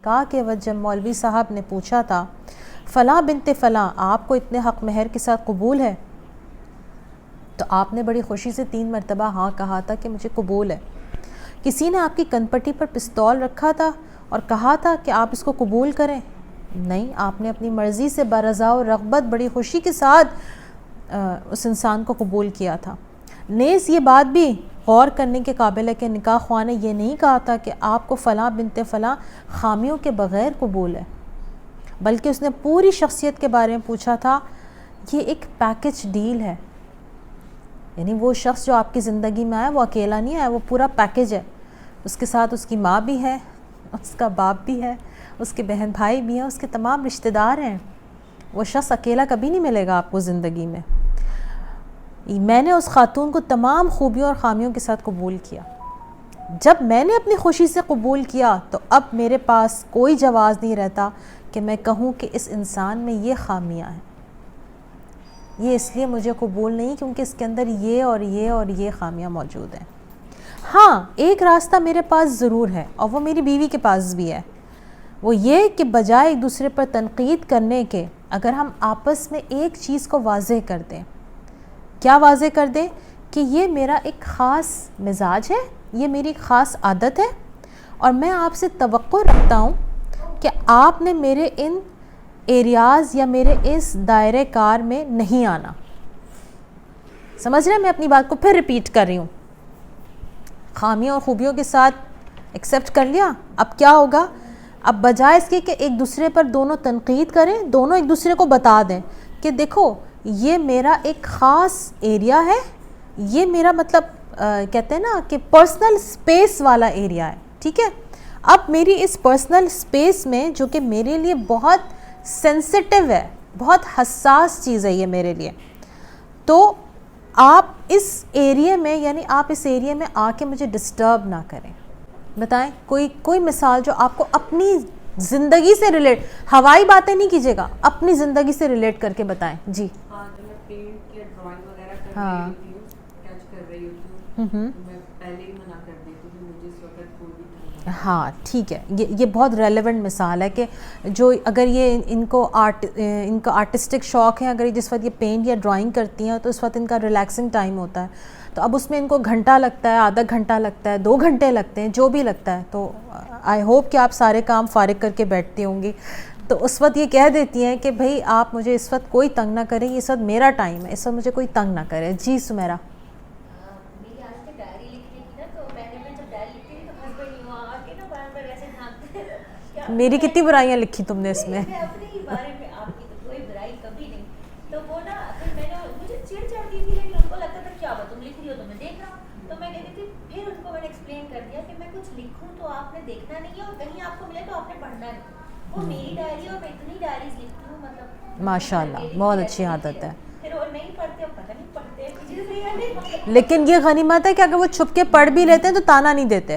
نکاح کے وقت جب مولوی صاحب نے پوچھا تھا فلاں بنت فلاں آپ کو اتنے حق مہر کے ساتھ قبول ہے، تو آپ نے بڑی خوشی سے 3 مرتبہ ہاں کہا تھا کہ مجھے قبول ہے۔ کسی نے آپ کی کن پٹی پر پستول رکھا تھا اور کہا تھا کہ آپ اس کو قبول کریں؟ نہیں، آپ نے اپنی مرضی سے برضا و رغبت بڑی خوشی کے ساتھ اس انسان کو قبول کیا تھا۔ نیز یہ بات بھی غور کرنے کے قابل ہے کہ نکاح خواہ نے یہ نہیں کہا تھا کہ آپ کو فلاں بنت فلاں خامیوں کے بغیر قبول ہے، بلکہ اس نے پوری شخصیت کے بارے میں پوچھا تھا۔ یہ ایک پیکج ڈیل ہے، یعنی وہ شخص جو آپ کی زندگی میں آیا وہ اکیلا نہیں آیا، وہ پورا پیکج ہے۔ اس کے ساتھ اس کی ماں بھی ہے، اس کا باپ بھی ہے، اس کے بہن بھائی بھی ہیں، اس کے تمام رشتہ دار ہیں۔ وہ شخص اکیلا کبھی نہیں ملے گا آپ کو زندگی میں۔ میں نے اس خاتون کو تمام خوبیوں اور خامیوں کے ساتھ قبول کیا۔ جب میں نے اپنی خوشی سے قبول کیا تو اب میرے پاس کوئی جواز نہیں رہتا کہ میں کہوں کہ اس انسان میں یہ خامیاں ہیں، یہ اس لیے مجھے قبول نہیں کیونکہ اس کے اندر یہ اور یہ اور یہ خامیاں موجود ہیں۔ ہاں، ایک راستہ میرے پاس ضرور ہے اور وہ میری بیوی کے پاس بھی ہے، وہ یہ کہ بجائے ایک دوسرے پر تنقید کرنے کے اگر ہم آپس میں ایک چیز کو واضح کر دیں۔ کیا واضح کر دیں؟ کہ یہ میرا ایک خاص مزاج ہے، یہ میری ایک خاص عادت ہے، اور میں آپ سے توقع رکھتا ہوں کہ آپ نے میرے ان ایریاز یا میرے اس دائرہ کار میں نہیں آنا۔ سمجھ رہے ہیں؟ میں اپنی بات کو پھر ریپیٹ کر رہی ہوں۔ خامیوں اور خوبیوں کے ساتھ ایکسیپٹ کر لیا، اب کیا ہوگا؟ اب بجائے اس کے کہ ایک دوسرے پر دونوں تنقید کریں، دونوں ایک دوسرے کو بتا دیں کہ دیکھو یہ میرا ایک خاص ایریا ہے، یہ میرا مطلب کہتے ہیں نا کہ پرسنل سپیس والا ایریا ہے، ٹھیک ہے؟ اب میری اس پرسنل سپیس میں جو کہ میرے لیے بہت سینسٹیو ہے، بہت حساس چیز ہے یہ میرے لیے، تو آپ اس ایریے میں یعنی آپ اس ایریے میں آ کے مجھے ڈسٹرب نہ کریں۔ بتائیں کوئی مثال جو آپ کو اپنی زندگی سے ریلیٹ، ہوائی باتیں نہیں کیجیے گا، اپنی زندگی سے ریلیٹ کر کے بتائیں۔ جی ہاں، جو میں پینٹ یا ڈرائنگ وغیرہ کر رہی ہوتی ہوں، اسکیچ کر رہی ہوتی ہوں، میں پہلے ہی منع کر دیتی ہوں مجھے اس وقت کوئی بھی۔ ہاں ٹھیک ہے، یہ بہت ریلیونٹ مثال ہے کہ جو اگر یہ ان کو آرٹسٹک شوق ہے، اگر جس وقت یہ پینٹ یا ڈرائنگ کرتی ہیں تو اس وقت ان کا ریلیکسنگ ٹائم ہوتا ہے، تو اب اس میں ان کو گھنٹہ لگتا ہے، آدھا گھنٹہ لگتا ہے، 2 گھنٹے لگتے ہیں، جو بھی لگتا ہے، تو آئی ہوپ کہ آپ سارے کام فارغ کر کے بیٹھتی ہوں گی، تو اس وقت یہ کہہ دیتی ہیں کہ بھئی آپ مجھے اس وقت کوئی تنگ نہ کریں، اس وقت میرا ٹائم ہے، اس وقت مجھے کوئی تنگ نہ کرے۔ جی سمیرہ۔ میری عادت ہے ڈائری لکھنے کی نا، تو میں نے جب ڈائری لکھتی تھی تو ہسبینڈ یوں آ کے نا بار بار ایسے ڈھانپتے ہیں۔ میری کتنی برائیاں لکھی تم نے اس میں؟ میں اپنے ہی بارے میں، آپ کی تو کوئی برائی کبھی نہیں، تو وہ نا پھر میں نے مجھے چڑ چڑھتی تھی، لیکن ان کو لگتا تھا کیا بات تم لکھ رہی ہو تو میں دیکھ رہا ہوں، تو میں کہتی تھی، پھر ان کو میں نے ایکسپلین کر دیا کہ میں کچھ لکھوں تو آپ نے دیکھنا نہیں ہے، اور کہیں آپ کو ملے تو آپ نے پڑھنا نہیں، وہ میری ڈائری اور میں اتنی ڈائریز لکھتی ہوں، مطلب ماشاء اللہ بہت اچھی عادت ہے۔ پھر وہ نہیں پڑھتے، اب پتہ نہیں پڑھتے، لیکن یہ غنیمت ہے کہ اگر وہ چھپ کے پڑھ بھی لیتے ہیں تو تانا نہیں دیتے۔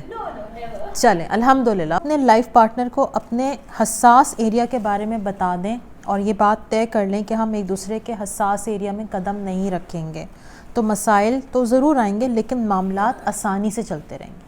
چلیں الحمدللہ، اپنے لائف پارٹنر کو اپنے حساس ایریا کے بارے میں بتا دیں اور یہ بات طے کر لیں کہ ہم ایک دوسرے کے حساس ایریا میں قدم نہیں رکھیں گے، تو مسائل تو ضرور آئیں گے لیکن معاملات آسانی سے چلتے رہیں گے۔